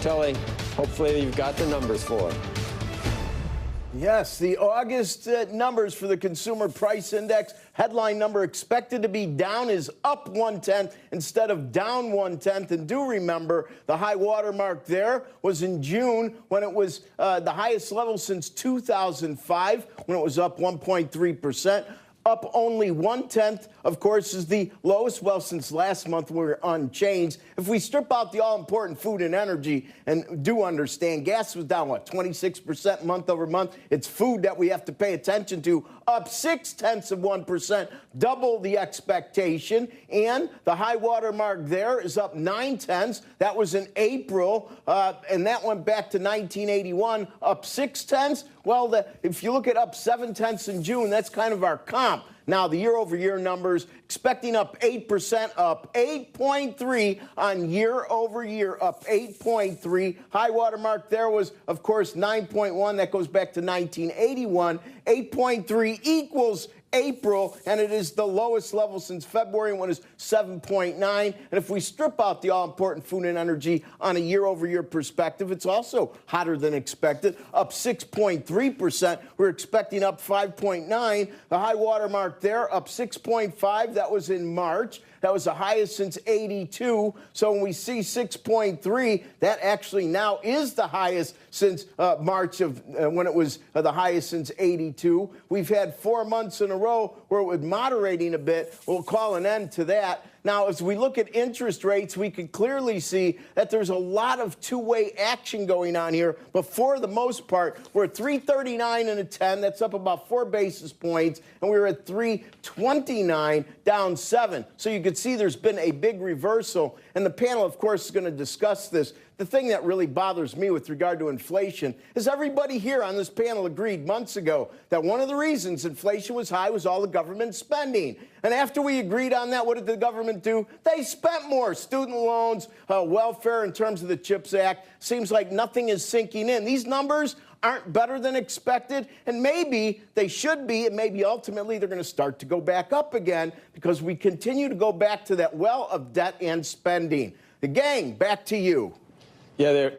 Kelly, hopefully you've got the numbers for it. Yes, the August numbers for the Consumer Price Index, headline number expected to be down is up 0.1 instead of down 0.1. And do remember, the high water mark there was in June when it was the highest level since 2005, when it was up 1.3%. Up only 0.1, of course, is the lowest. Well, since last month, we're unchanged. If we strip out the all-important food and energy, and do understand, gas was down, what, 26% month over month? It's food that we have to pay attention to, up 0.6%, double the expectation. And the high water mark there is up 0.9. That was in April, and that went back to 1981, up 0.6. Well, if you look at up 0.7 in June, that's kind of our comp. Now, the year-over-year numbers, expecting up 8%, up 8.3 on year-over-year, up 8.3. High water mark there was, of course, 9.1. That goes back to 1981. 8.3 equals April, and it is the lowest level since February when it was 7.9. And if we strip out the all-important food and energy on a year-over-year perspective, it's also hotter than expected, up 6.3%. We're expecting up 5.9. The high water mark there, up 6.5. That was in March. That was the highest since 82. So when we see 6.3, that actually now is the highest since March of when it was the highest since 82. We've had 4 months in a row where it was moderating a bit. We'll call an end to that. Now, as we look at interest rates, we can clearly see that there's a lot of two-way action going on here. But for the most part, we're at 339 and a 10. That's up about 4 basis points. And we were at 329, down 7. So you can see there's been a big reversal. And the panel, of course, is going to discuss this. The thing that really bothers me with regard to inflation is everybody here on this panel agreed months ago that one of the reasons inflation was high was all the government spending. And after we agreed on that, what did the government do? They spent more. Student loans, welfare in terms of the CHIPS Act. Seems like nothing is sinking in. These numbers aren't better than expected, and maybe they should be, and maybe ultimately they're going to start to go back up again because we continue to go back to that well of debt and spending. The gang, back to you. Yeah,